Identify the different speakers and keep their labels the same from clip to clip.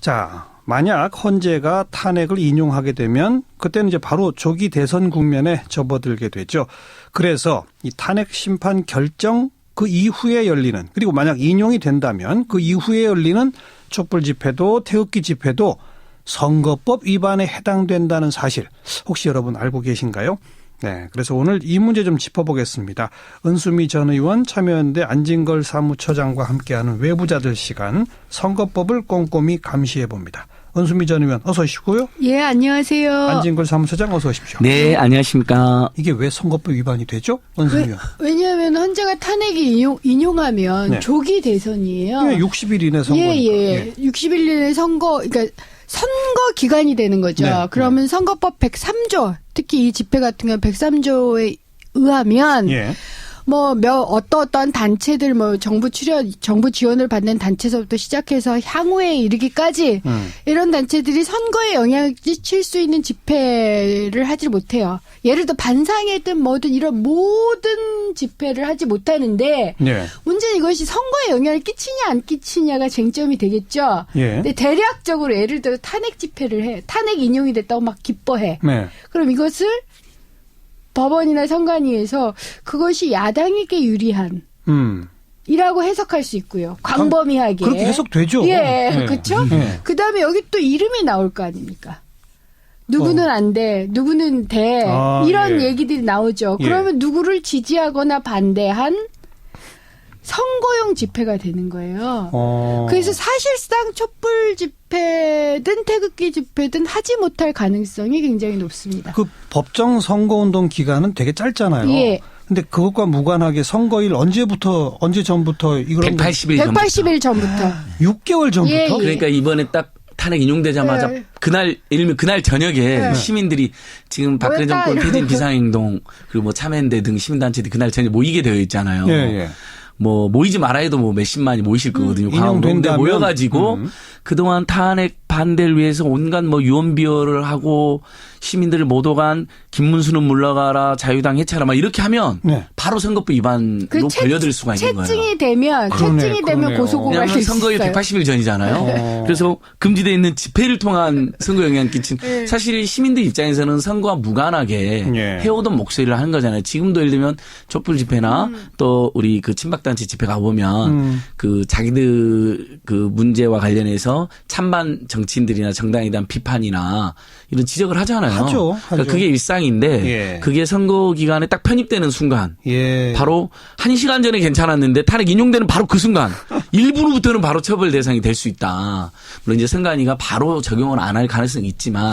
Speaker 1: 자, 만약 헌재가 탄핵을 인용하게 되면 그때는 이제 바로 조기 대선 국면에 접어들게 되죠. 그래서 이 탄핵 심판 결정 그 이후에 열리는, 그리고 만약 인용이 된다면 그 이후에 열리는 촛불 집회도 태극기 집회도 선거법 위반에 해당된다는 사실 혹시 여러분 알고 계신가요? 네, 그래서 오늘 이 문제 좀 짚어보겠습니다. 은수미 전 의원, 참여연대 안진걸 사무처장과 함께하는 외부자들 시간, 선거법을 꼼꼼히 감시해봅니다. 은수미 전 의원 어서 오시고요.
Speaker 2: 예, 안녕하세요.
Speaker 1: 안진걸 사무처장 어서 오십시오.
Speaker 3: 네, 안녕하십니까.
Speaker 1: 이게 왜 선거법 위반이 되죠? 은수미 의원.
Speaker 2: 왜냐하면 헌재가 탄핵이 인용하면
Speaker 1: 네.
Speaker 2: 조기 대선이에요.
Speaker 1: 예, 60일 이내 선거니까.
Speaker 2: 예. 60일 이내 선거, 그러니까 선거 기간이 되는 거죠.
Speaker 1: 네,
Speaker 2: 그러면 선거법 103조, 특히 이 집회 같은 경우 103조에 의하면
Speaker 1: 예.
Speaker 2: 어떠한 단체들, 정부 지원을 받는 단체에서부터 시작해서 향후에 이르기까지 이런 단체들이 선거에 영향을 끼칠 수 있는 집회를 하지 못해요. 예를 들어 반상회든 뭐든 이런 모든 집회를 하지 못하는데
Speaker 1: 예.
Speaker 2: 문제는 이것이 선거에 영향을 끼치냐 안 끼치냐가 쟁점이 되겠죠.
Speaker 1: 예.
Speaker 2: 근데 대략적으로 예를 들어 탄핵 집회를 해. 탄핵 인용이 됐다고 막 기뻐해.
Speaker 1: 네.
Speaker 2: 그럼 이것을 법원이나 선관위에서 그것이 야당에게 유리한 이라고 해석할 수 있고요. 광범위하게.
Speaker 1: 그렇게 해석되죠.
Speaker 2: 예,
Speaker 1: 네.
Speaker 2: 그렇죠?
Speaker 1: 네.
Speaker 2: 그다음에 여기 또 이름이 나올 거 아닙니까? 누구는 안 돼, 누구는 돼. 이런
Speaker 1: 예.
Speaker 2: 얘기들이 나오죠. 그러면 누구를 지지하거나 반대한 선거용 집회가 되는 거예요. 그래서 사실상 촛불 집회든 태극기 집회든 하지 못할 가능성이 굉장히 높습니다.
Speaker 1: 그 법정 선거운동 기간은 되게 짧잖아요.
Speaker 2: 예.
Speaker 1: 근데 그것과 무관하게 선거일 언제 전부터 이걸
Speaker 3: 180일 전부터.
Speaker 2: 180일 전부터.
Speaker 1: 6개월 전부터?
Speaker 2: 예.
Speaker 3: 그러니까 이번에 딱 탄핵 인용되자마자
Speaker 2: 네.
Speaker 3: 그날, 예를 들면 그날 저녁에 시민들이 지금 박근혜
Speaker 2: 모였다,
Speaker 3: 정권 폐진
Speaker 2: 이러고.
Speaker 3: 비상행동 그리고 참여연대 등 시민단체들이 그날 저녁에 모이게 되어 있잖아요.
Speaker 1: 예, 예.
Speaker 3: 모이지 말아 해도 몇십만이 모이실 거거든요.
Speaker 1: 인용된다면.
Speaker 3: 근데 모여가지고 그동안 탄핵 반대를 위해서 온갖 유언비어를 하고 시민들을 못 오간 김문수는 물러가라 자유당 해체하라 막 이렇게 하면
Speaker 1: 네.
Speaker 3: 바로 선거법 위반으로 걸려들 수가 있는 거예요.
Speaker 2: 채증이 되면
Speaker 1: 그러네요.
Speaker 2: 고소고발
Speaker 3: 왜냐하면 선거일 180일 전이잖아요. 그래서 금지되어 있는 집회를 통한 선거 영향 끼친 사실 시민들 입장에서는 선거와 무관하게
Speaker 1: 예.
Speaker 3: 해오던 목소리를 하는 거잖아요. 지금도 예를 들면 촛불 집회나 또 우리 그 친박단체 집회 가보면 그 자기들 그 문제와 관련해서 찬반 정치인들이나 정당에 대한 비판이나 이런 지적을 하잖아요.
Speaker 1: 하죠.
Speaker 3: 그러니까 그게 일상인데
Speaker 1: 예.
Speaker 3: 그게 선거 기간에 딱 편입되는 순간
Speaker 1: 예.
Speaker 3: 바로 1시간 전에 괜찮았는데 탄핵 인용되는 바로 그 순간 1분후부터는 바로 처벌 대상이 될 수 있다. 물론 이제 선관위가 바로 적용을 안 할 가능성이 있지만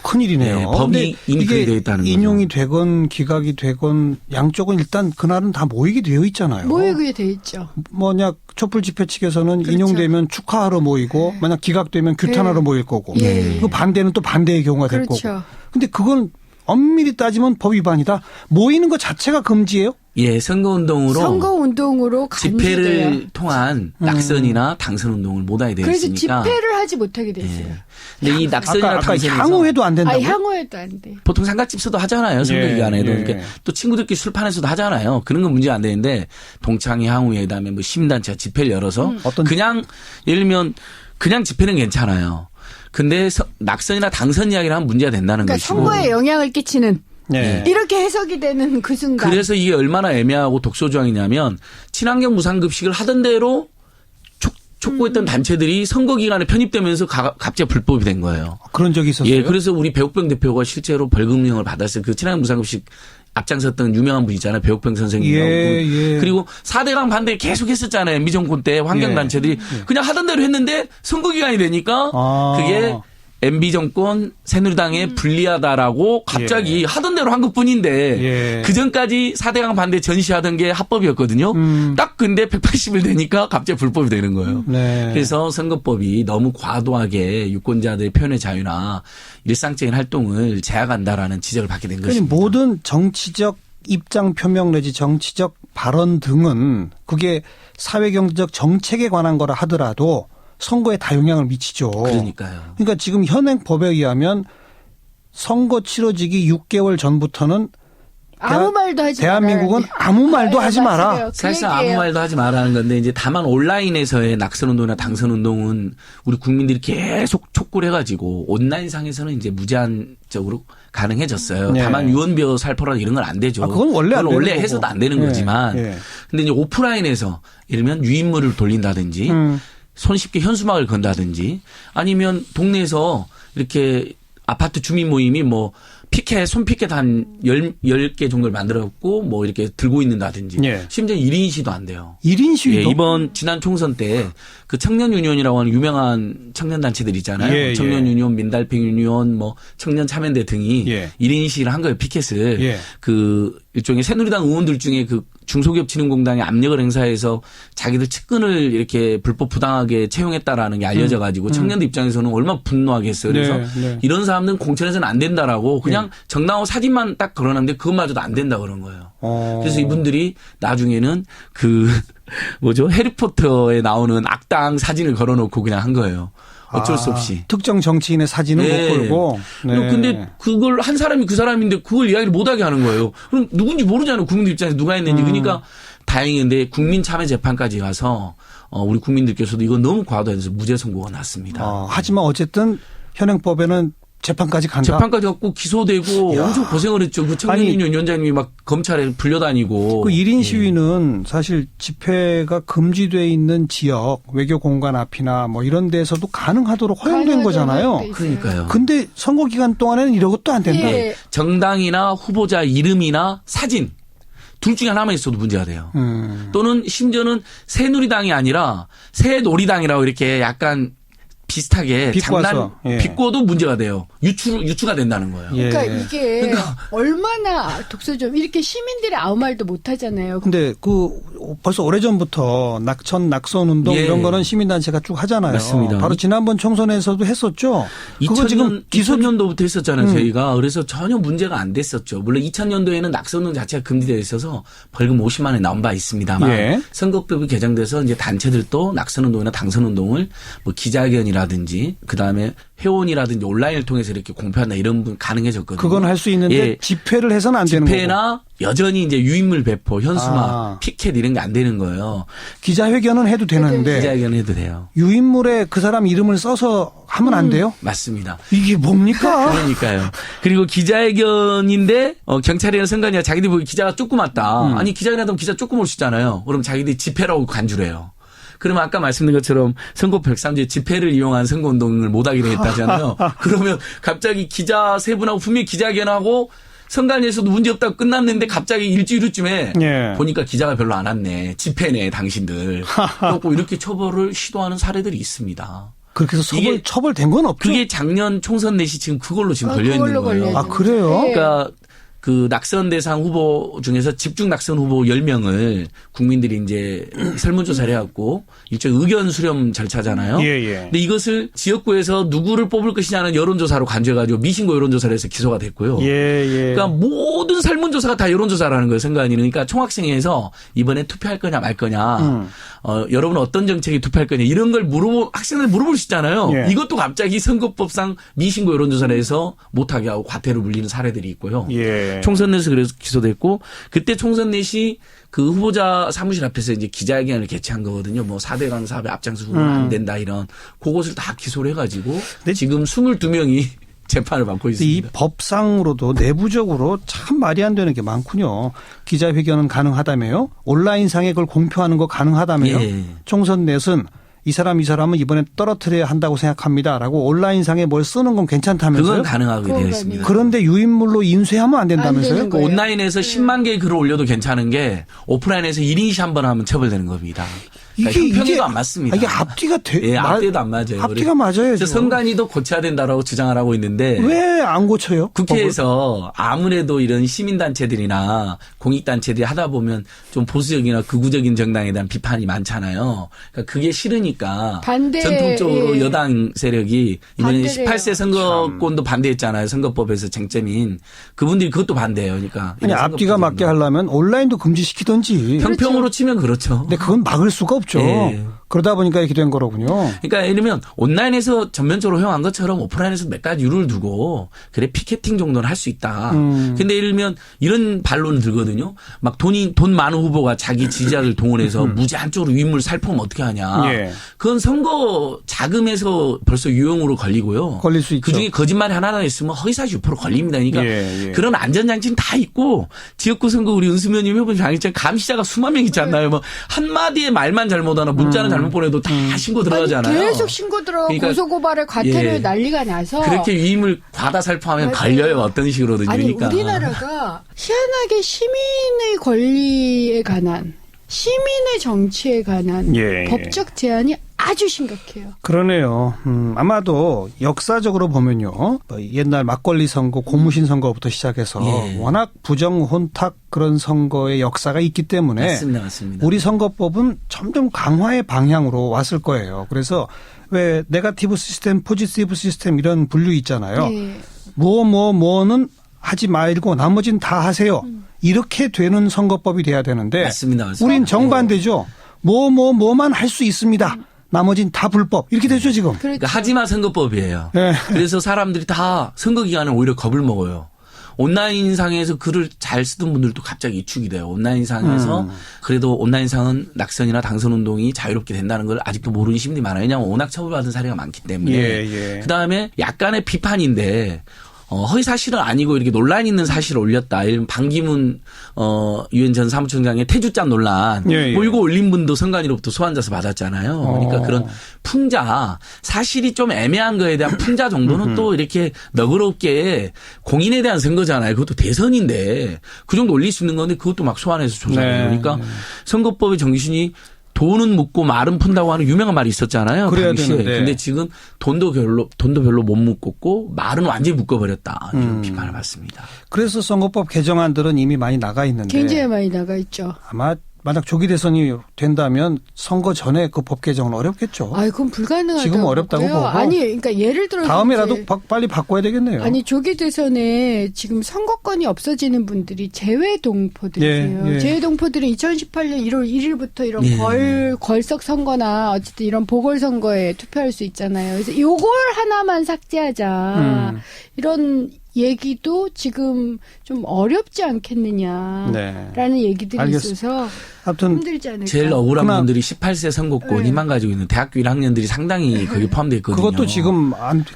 Speaker 1: 큰일이네요.
Speaker 3: 네, 법이 이미 그렇게 되어 있다는 거죠.
Speaker 1: 인용이 되건 기각이 되건 양쪽은 일단 그날은 다 모이게 되어 있잖아요.
Speaker 2: 모이게 돼 있죠.
Speaker 1: 만약 촛불 집회 측에서는
Speaker 2: 그렇죠.
Speaker 1: 인용되면 축하하러 모이고 만약 기각되면 규탄하러 모일 거고 그 반대는 또 반대의 경우가 될
Speaker 2: 그렇죠.
Speaker 1: 거고. 근데 그건 엄밀히 따지면 법 위반이다. 모이는 것 자체가 금지예요?
Speaker 3: 예, 선거운동으로 집회를
Speaker 2: 감지돼요.
Speaker 3: 통한 낙선이나 당선 운동을 못하게 되어
Speaker 2: 그래서
Speaker 3: 있으니까.
Speaker 2: 집회를 하지 못하게 됐어요.
Speaker 3: 예. 근데 이 낙선이나
Speaker 1: 아까
Speaker 3: 당선에서
Speaker 1: 향후에도 안 된다고?
Speaker 2: 향후에도 안 돼.
Speaker 3: 보통 상가집에서도 하잖아요. 선거
Speaker 1: 예,
Speaker 3: 기간에도.
Speaker 1: 예.
Speaker 3: 그러니까 또 친구들끼리 술판에서도 하잖아요. 그런 건 문제가 안 되는데 동창회 향후회담에 시민단체가 집회를 열어서 그냥 예를 들면 그냥 집회는 괜찮아요. 근데 낙선이나 당선 이야기를 하면 문제가 된다는
Speaker 2: 그러니까
Speaker 3: 것이고.
Speaker 2: 선거에 영향을 끼치는
Speaker 1: 네.
Speaker 2: 이렇게 해석이 되는 그 순간.
Speaker 3: 그래서 이게 얼마나 애매하고 독소조항이냐면 친환경 무상급식을 하던 대로 촉구했던 단체들이 선거 기간에 편입되면서 갑자기 불법이 된 거예요.
Speaker 1: 그런 적이 있었어요?
Speaker 3: 예, 그래서 우리 배옥병 대표가 실제로 벌금형을 받았어요. 그 친환경 무상급식 앞장섰던 유명한 분 있잖아요. 배옥병 선생님이라고.
Speaker 1: 예.
Speaker 3: 그리고 4대강 반대 계속 했었잖아요. 미정권 때 환경단체들이. 그냥 하던 대로 했는데 선거 기간이 되니까 그게 MB 정권 새누리당에 불리하다라고 갑자기 하던 대로 한 것뿐인데 그 전까지 4대강 반대 전시하던 게 합법이었거든요. 딱 근데 180일 되니까 갑자기 불법이 되는 거예요.
Speaker 1: 네.
Speaker 3: 그래서 선거법이 너무 과도하게 유권자들의 표현의 자유나 일상적인 활동을 제약한다라는 지적을 받게 된 것입니다.
Speaker 1: 모든 정치적 입장 표명 내지 정치적 발언 등은 그게 사회경제적 정책에 관한 거라 하더라도 선거에 다 영향을 미치죠.
Speaker 3: 그러니까요.
Speaker 1: 그러니까 지금 현행 법에 의하면 선거 치러지기 6개월 전부터는
Speaker 2: 아무 말도 하지
Speaker 1: 대한민국은 아무 말도 하지 마라.
Speaker 2: 맞아요. 그
Speaker 3: 사실상
Speaker 2: 얘기예요.
Speaker 3: 아무 말도 하지 말라는 건데 이제 다만 온라인에서의 낙선운동이나 당선운동은 우리 국민들이 계속 촉구를 해가지고 온라인상에서는 이제 무제한적으로 가능해졌어요.
Speaker 1: 네.
Speaker 3: 다만 유언비어 살포라 이런 건 안 되죠.
Speaker 1: 그건 원래 안 되는
Speaker 3: 원래
Speaker 1: 거고.
Speaker 3: 해서도 안 되는
Speaker 1: 예.
Speaker 3: 거지만
Speaker 1: 예.
Speaker 3: 근데 이제 오프라인에서 예를 들면 유인물을 돌린다든지 손쉽게 현수막을 건다든지 아니면 동네에서 이렇게 아파트 주민 모임이 뭐 피켓, 손피켓 한 10개 정도를 만들었고 뭐 이렇게 들고 있는다든지
Speaker 1: 예.
Speaker 3: 심지어 1인 시도 안 돼요.
Speaker 1: 1인 시위도?
Speaker 3: 예, 이번 지난 총선 때 그 청년유니온이라고 하는 유명한 청년단체들 있잖아요.
Speaker 1: 예, 예.
Speaker 3: 청년유니온, 민달팽유니온, 뭐 청년참여연대 등이
Speaker 1: 예.
Speaker 3: 1인 시위를 한 거예요. 피켓을.
Speaker 1: 예.
Speaker 3: 그 일종의 새누리당 의원들 중에 그 중소기업진흥공단이 압력을 행사해서 자기들 측근을 이렇게 불법 부당하게 채용했다라는 게 알려져 가지고 청년들 입장에서는 얼마나 분노하겠어요. 그래서
Speaker 1: 네, 네.
Speaker 3: 이런 사람들은 공천에서는 안 된다라고 그냥 정당하고 사진만 딱 걸어놨는데 그것마저도 안 된다 그런 거예요. 그래서 이분들이 나중에는 그 뭐죠? 해리포터에 나오는 악당 사진을 걸어놓고 그냥 한 거예요. 어쩔 수 없이.
Speaker 1: 특정 정치인의 사진은
Speaker 3: 네.
Speaker 1: 못 걸고. 네.
Speaker 3: 근데 그걸 한 사람이 그 사람인데 그걸 이야기를 못하게 하는 거예요. 그럼 누군지 모르잖아요. 국민들 입장에서 누가 했는지. 그러니까 다행인데 국민참여재판까지 가서 우리 국민들께서도 이건 너무 과도해서 무죄 선고가 났습니다.
Speaker 1: 하지만 어쨌든 현행법에는 재판까지 간다.
Speaker 3: 재판까지 갖고 기소되고 엄청 고생을 했죠. 그 청년유니온 위원장님이 막 검찰에 불려다니고.
Speaker 1: 그 1인 시위는 사실 집회가 금지돼 있는 지역, 외교 공간 앞이나 뭐 이런 데서도 가능하도록 허용된 거잖아요.
Speaker 3: 그러니까요.
Speaker 1: 근데 선거 기간 동안에는 이런 것도 안 된다.
Speaker 2: 예.
Speaker 3: 정당이나 후보자 이름이나 사진 둘 중에 하나만 있어도 문제가 돼요. 또는 심지어는 새누리당이 아니라 새놀이당이라고 이렇게 약간 비슷하게
Speaker 1: 비꼬아서, 예.
Speaker 3: 비꼬도 문제가 돼요. 유추가 된다는 거예요.
Speaker 1: 예.
Speaker 2: 그러니까 이게 얼마나 독서점 이렇게 시민들이 아무 말도 못 하잖아요.
Speaker 1: 근데 벌써 오래전부터 낙선 운동
Speaker 3: 예.
Speaker 1: 이런 거는 시민단체가 쭉 하잖아요.
Speaker 3: 맞습니다.
Speaker 1: 바로 지난번 총선에서도 했었죠. 그거 지금
Speaker 3: 2000년도부터 했었잖아요, 저희가. 그래서 전혀 문제가 안 됐었죠. 물론 2000년도에는 낙선운동 자체가 금지되어 있어서 벌금 50만 원이 나온 바 있습니다만
Speaker 1: 예.
Speaker 3: 선거법이 개정돼서 이제 단체들도 낙선운동이나 당선운동을 뭐 기자회견이라든지 그다음에 회원이라든지 온라인을 통해서 이렇게 공표한다 이런 분 가능해졌거든요.
Speaker 1: 그건 할 수 있는데
Speaker 3: 예.
Speaker 1: 집회를 해서는 안 되는 거고.
Speaker 3: 집회나 여전히 이제 유인물 배포, 현수막, 피켓 이런 게 안 되는 거예요.
Speaker 1: 기자회견은 해도 되는데
Speaker 3: 기자회견 해도 돼요.
Speaker 1: 유인물에 그 사람 이름을 써서 하면 안 돼요?
Speaker 3: 맞습니다.
Speaker 1: 이게 뭡니까?
Speaker 3: 그러니까요. 그리고 기자회견인데 경찰이나 선관위가 자기들 보기 기자가 조그맣다. 아니 기자회견 하면 기자 조금 올 수 있잖아요. 그럼 자기들이 집회라고 간주를 해요. 그러면 아까 말씀드린 것처럼 선거 103조 집회를 이용한 선거운동을 못하게 되겠다잖아요. 그러면 갑자기 기자 세 분하고 분명히 기자회견하고 선관위에서도 문제없다고 끝났는데 갑자기 일주일 후쯤에
Speaker 1: 예.
Speaker 3: 보니까 기자가 별로 안 왔네. 집회네 당신들. 그래서 이렇게 처벌을 시도하는 사례들이 있습니다.
Speaker 1: 그렇게 해서
Speaker 3: 이게
Speaker 1: 처벌된 건 없죠?
Speaker 3: 그게 작년 총선 내시 지금 그걸로 지금 걸려 있는
Speaker 2: 그걸로
Speaker 3: 거예요.
Speaker 1: 아, 그래요?
Speaker 2: 네.
Speaker 3: 그러니까 그 낙선 대상 후보 중에서 집중 낙선 후보 10명을 국민들이 이제 설문조사를 해갖고 일종의 의견 수렴 절차잖아요.
Speaker 1: 예, 예.
Speaker 3: 근데 이것을 지역구에서 누구를 뽑을 것이냐는 여론조사로 간주해가지고 미신고 여론조사를 해서 기소가 됐고요.
Speaker 1: 예, 예.
Speaker 3: 그러니까 모든 설문조사가 다 여론조사라는 거예요. 선관위는. 그러니까 총학생회에서 이번에 투표할 거냐 말 거냐. 여러분은 어떤 정책에 투표할 거냐. 이런 걸 학생들 물어볼 수 있잖아요.
Speaker 1: 예.
Speaker 3: 이것도 갑자기 선거법상 미신고 여론조사를 해서 못하게 하고 과태료 물리는 사례들이 있고요.
Speaker 1: 예.
Speaker 3: 총선 내에서 그래서 기소됐고 그때 총선 내시 그 후보자 사무실 앞에서 이제 기자회견을 개최한 거거든요. 뭐 4대강 사업에 앞장서 후보는 안 된다 이런 그것을 다 기소를 해가지고 지금 22명이 재판을 받고
Speaker 1: 이
Speaker 3: 있습니다.
Speaker 1: 법상으로도 내부적으로 참 말이 안 되는 게 많군요. 기자회견은 가능하다며요. 온라인상에 그걸 공표하는 거 가능하다며요.
Speaker 3: 예.
Speaker 1: 총선 넷은 이 사람은 이번에 떨어뜨려야 한다고 생각합니다라고 온라인상에 뭘 쓰는 건 괜찮다면서요?
Speaker 3: 그건 가능하게 되어 있습니다.
Speaker 1: 그런데 유인물로 인쇄하면 안
Speaker 2: 안
Speaker 1: 된다면서요?
Speaker 2: 되는
Speaker 3: 그
Speaker 2: 거예요.
Speaker 3: 온라인에서 10만 개의 글을 올려도 괜찮은 게 오프라인에서 1인시 한 번 하면 처벌되는 겁니다. 그러니까 형평에도 안 맞습니다.
Speaker 1: 이게 앞뒤가
Speaker 3: 예, 앞뒤도 안 맞아요.
Speaker 1: 앞뒤가 맞아야죠.
Speaker 3: 그래서 선관위도 고쳐야 된다라고 주장을 하고 있는데
Speaker 1: 왜 안 고쳐요?
Speaker 3: 국회에서 아무래도 이런 시민단체들이나 공익단체들이 하다 보면 좀 보수적이나 극우적인 정당에 대한 비판이 많잖아요. 그러니까 그게 싫으니까 전통적으로
Speaker 2: 예.
Speaker 3: 여당 세력이 이번에
Speaker 2: 반대래요.
Speaker 3: 18세 선거권도 반대했잖아요. 선거법에서 쟁점인. 그분들이 그것도 반대해요. 그러니까
Speaker 1: 아니 앞뒤가 맞게 하려면 온라인도 금지시키든지.
Speaker 3: 형평으로 치면 그렇죠.
Speaker 1: 근데 그건 막을 수가 없죠.
Speaker 3: 예.
Speaker 1: 그러다 보니까 이렇게 된 거로군요.
Speaker 3: 그러니까 예를 들면 온라인에서 전면적으로 허용한 것처럼 오프라인에서 몇 가지 룰을 두고 그래 피켓팅 정도는 할 수 있다. 근데 예를 들면 이런 반론을 들거든요. 막 돈 많은 후보가 자기 지지자를 동원해서 무제한적으로 유인물 살포하면 어떻게 하냐.
Speaker 1: 예.
Speaker 3: 그건 선거 자금에서 벌써 유형으로 걸리고요.
Speaker 1: 걸릴 수 있죠.
Speaker 3: 그중에 거짓말이 하나 있으면 허위사실 6% 걸립니다. 그러니까
Speaker 1: 예.
Speaker 3: 그런 안전장치는 다 있고 지역구 선거 우리 은수미 의원님 해보시면 알겠지만 감시자가 수만 명 있지 않나요? 뭐 한마디의 말만 잘못하나 문자는 잘못 보내도 다 신고 들어가잖아요.
Speaker 2: 아니, 계속 신고 들어가
Speaker 3: 그러니까
Speaker 2: 고소고발을 과태료
Speaker 3: 예.
Speaker 2: 난리가 나서
Speaker 3: 그렇게 유임을 과다 살포하면
Speaker 2: 맞아요.
Speaker 3: 걸려요. 어떤 식으로든.
Speaker 2: 아니
Speaker 3: 그러니까.
Speaker 2: 우리나라가 희한하게 시민의 권리에 관한 시민의 정치에 관한
Speaker 1: 예.
Speaker 2: 법적 제한이 아주 심각해요.
Speaker 1: 그러네요. 아마도 역사적으로 보면요. 뭐 옛날 막걸리 선거, 고무신 선거부터 시작해서
Speaker 3: 예.
Speaker 1: 워낙 부정 혼탁 그런 선거의 역사가 있기 때문에
Speaker 3: 맞습니다.
Speaker 1: 우리 선거법은 점점 강화의 방향으로 왔을 거예요. 그래서 왜 네거티브 시스템, 포지티브 시스템 이런 분류 있잖아요.
Speaker 2: 예.
Speaker 1: 뭐는 하지 말고 나머지는 다 하세요. 이렇게 되는 선거법이 돼야 되는데
Speaker 3: 맞습니다.
Speaker 1: 우린 정반대죠. 뭐만 할 수 있습니다. 나머지는 다 불법. 이렇게 되죠 지금.
Speaker 2: 그렇죠.
Speaker 3: 그러니까 하지마 선거법이에요.
Speaker 1: 네.
Speaker 3: 그래서 사람들이 다 선거 기간에 오히려 겁을 먹어요. 온라인상에서 글을 잘 쓰던 분들도 갑자기 위축이 돼요. 온라인상에서 그래도 온라인상은 낙선이나 당선운동이 자유롭게 된다는 걸 아직도 모르는 시민들이 많아요. 왜냐하면 워낙 처벌받은 사례가 많기 때문에.
Speaker 1: 예.
Speaker 3: 그다음에 약간의 비판인데 허위 사실은 아니고 이렇게 논란 있는 사실을 올렸다. 예를 들면 반기문 유엔 전 사무총장의 태주잔 논란.
Speaker 1: 예.
Speaker 3: 뭐 이거 올린 분도 선관위로부터 소환자서 받았잖아요. 그러니까 그런 풍자 사실이 좀 애매한 거에 대한 풍자 정도는 또 이렇게 너그럽게 공인에 대한 선거잖아요. 그것도 대선인데 그 정도 올릴 수 있는 건데 그것도 막 소환해서 조사해요.
Speaker 1: 네.
Speaker 3: 그러니까 선거법의 정신이 돈은 묻고 말은 푼다고 하는 유명한 말이 있었잖아요.
Speaker 1: 그래야
Speaker 3: 당시에.
Speaker 1: 되는데.
Speaker 3: 근데 지금 돈도 별로 못 묶었고 말은 완전히 묶어버렸다. 이런 비판을 받습니다.
Speaker 1: 그래서 선거법 개정안들은 이미 많이 나가 있는데
Speaker 2: 굉장히 많이 나가 있죠.
Speaker 1: 아마 만약 조기 대선이 된다면 선거 전에 그 법 개정은 어렵겠죠.
Speaker 2: 아, 그건 불가능하다고
Speaker 1: 지금 어렵다고
Speaker 2: 보고요.
Speaker 1: 보고.
Speaker 2: 아니, 그러니까 예를 들어서
Speaker 1: 다음에라도
Speaker 2: 이제
Speaker 1: 빨리 바꿔야 되겠네요.
Speaker 2: 아니 조기 대선에 지금 선거권이 없어지는 분들이 재외동포들이세요.
Speaker 1: 예.
Speaker 2: 재외동포들은 2018년 1월 1일부터 이런
Speaker 3: 예.
Speaker 2: 걸석 선거나 어쨌든 이런 보궐선거에 투표할 수 있잖아요. 그래서 요걸 하나만 삭제하자. 이런 얘기도 지금 좀 어렵지 않겠느냐라는
Speaker 1: 네.
Speaker 2: 얘기들이
Speaker 1: 알겠습니다.
Speaker 2: 있어서
Speaker 1: 아무튼
Speaker 2: 힘들지 않을까.
Speaker 3: 제일 억울한
Speaker 1: 그러나-
Speaker 3: 분들이 18세 선거권
Speaker 2: 네.
Speaker 3: 희망 가지고 있는 대학교 1학년들이 상당히 거기 포함되어 있거든요.
Speaker 1: 그것도 지금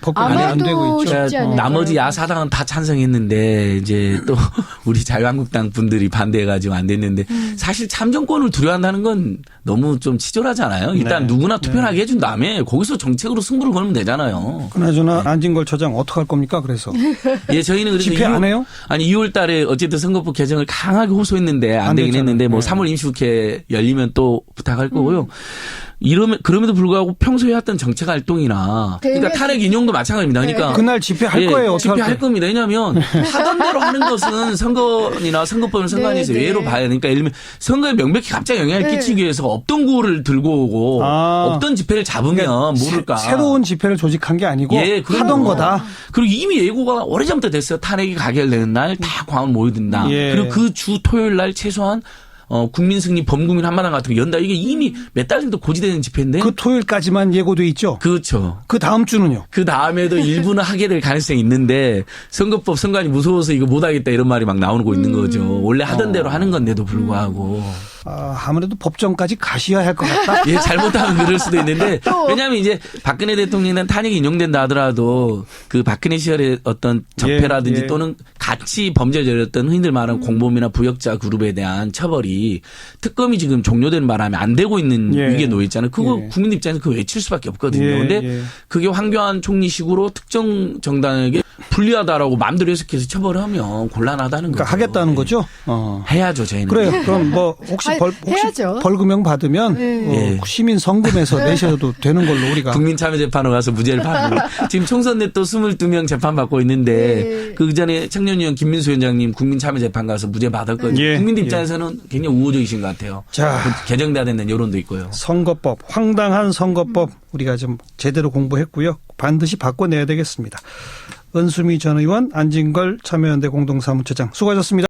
Speaker 1: 법 개정이 안
Speaker 2: 아마도
Speaker 1: 되고 있죠.
Speaker 2: 쉽지 않을
Speaker 3: 나머지
Speaker 2: 거라고.
Speaker 3: 야사당은 다 찬성했는데 이제 또 우리 자유한국당 분들이 반대해가지고 안 됐는데 사실 참정권을 두려워한다는 건 너무 좀 치졸하잖아요. 일단
Speaker 1: 네.
Speaker 3: 누구나 투표를 하게 해준 다음에 거기서 정책으로 승부를 걸면 되잖아요.
Speaker 1: 그나저나 안진걸 처장 어떡할 겁니까? 그래서
Speaker 3: 예, 저희는 그래서
Speaker 1: 집회 안 해요?
Speaker 3: 아니 2월 달에 어쨌든 선거법 개정을 강하게 호소했는데 안 되긴
Speaker 1: 됐잖아요.
Speaker 3: 했는데 뭐
Speaker 1: 네.
Speaker 3: 3월 임시국회 열리면 또 부탁할 거고요. 그럼에도 불구하고 평소에 했던 정책 활동이나 그러니까
Speaker 2: 네.
Speaker 3: 탄핵 인용도 마찬가지입니다. 그러니까
Speaker 1: 그날 집회할
Speaker 3: 예,
Speaker 1: 거예요. 어떡할
Speaker 3: 집회할
Speaker 1: 거예요?
Speaker 3: 겁니다. 왜냐하면 하던 대로 하는 것은 선거나 선거법을 선관위에서
Speaker 2: 네, 네.
Speaker 3: 예로 봐야 되니까 예를 들면 선거에 명백히 갑자기 영향을
Speaker 2: 네.
Speaker 3: 끼치기 위해서 없던 구호를 들고 오고
Speaker 1: 아.
Speaker 3: 없던 집회를 잡으면
Speaker 1: 그러니까
Speaker 3: 모를까.
Speaker 1: 새로운 집회를 조직한 게 아니고
Speaker 3: 예, 그런
Speaker 1: 하던
Speaker 3: 거.
Speaker 1: 거다.
Speaker 3: 그리고 이미 예고가 오래전부터 됐어요. 탄핵이 가결되는 날 다 광화문 모여든다.
Speaker 1: 예.
Speaker 3: 그리고 그 주 토요일 날 최소한 국민승리 범국민 한마당 같은 거 연다. 이게 이미 몇 달 정도 고지되는 집회인데.
Speaker 1: 그 토요일까지만 예고돼 있죠.
Speaker 3: 그렇죠.
Speaker 1: 그 다음 주는요.
Speaker 3: 그 다음에도 일부는 하게 될 가능성이 있는데 선거법 선관위 무서워서 이거 못하겠다 이런 말이 막 나오고 있는 거죠. 원래 하던 대로 하는 건데도 불구하고.
Speaker 1: 아무래도 법정까지 가셔야 할 것 같다.
Speaker 3: 예, 잘못하면 그럴 수도 있는데 왜냐하면 이제 박근혜 대통령은 탄핵이 인용된다 하더라도 그 박근혜 시절의 어떤 적폐라든지
Speaker 1: 예.
Speaker 3: 또는 같이 범죄를 저질렀던 흔히들 말하는 공범이나 부역자 그룹에 대한 처벌이 특검이 지금 종료되는 바람에 안 되고 있는
Speaker 1: 예.
Speaker 3: 위기에 놓여 있잖아요. 그거
Speaker 1: 예.
Speaker 3: 국민 입장에서 그거 외칠 수밖에 없거든요.
Speaker 1: 예,
Speaker 3: 근데
Speaker 1: 예.
Speaker 3: 그게 황교안 총리식으로 특정 정당에게 불리하다라고 마음대로 해석해서 처벌하면 곤란하다는
Speaker 1: 그러니까
Speaker 3: 거죠.
Speaker 1: 하겠다는
Speaker 3: 예.
Speaker 1: 거죠.
Speaker 3: 해야죠, 저희는.
Speaker 1: 그래요. 그럼 뭐 혹시
Speaker 2: 아니, 해야죠.
Speaker 1: 벌금형 받으면
Speaker 3: 예.
Speaker 1: 시민 성금에서 내셔도 되는 걸로 우리가.
Speaker 3: 국민참여재판으로 가서 무죄를 받고 지금 총선 때 또 22명 재판받고 있는데
Speaker 2: 네.
Speaker 3: 그 전에 청년위원 김민수 위원장님 국민참여재판 가서 무죄 받았거든요.
Speaker 1: 예.
Speaker 3: 국민들 입장에서는 굉장히 우호적이신 것 같아요.
Speaker 1: 자.
Speaker 3: 개정돼야 된다는 여론도 있고요.
Speaker 1: 선거법, 황당한 선거법 우리가 좀 제대로 공부했고요. 반드시 바꿔내야 되겠습니다. 은수미 전 의원, 안진걸 참여연대 공동사무처장 수고하셨습니다.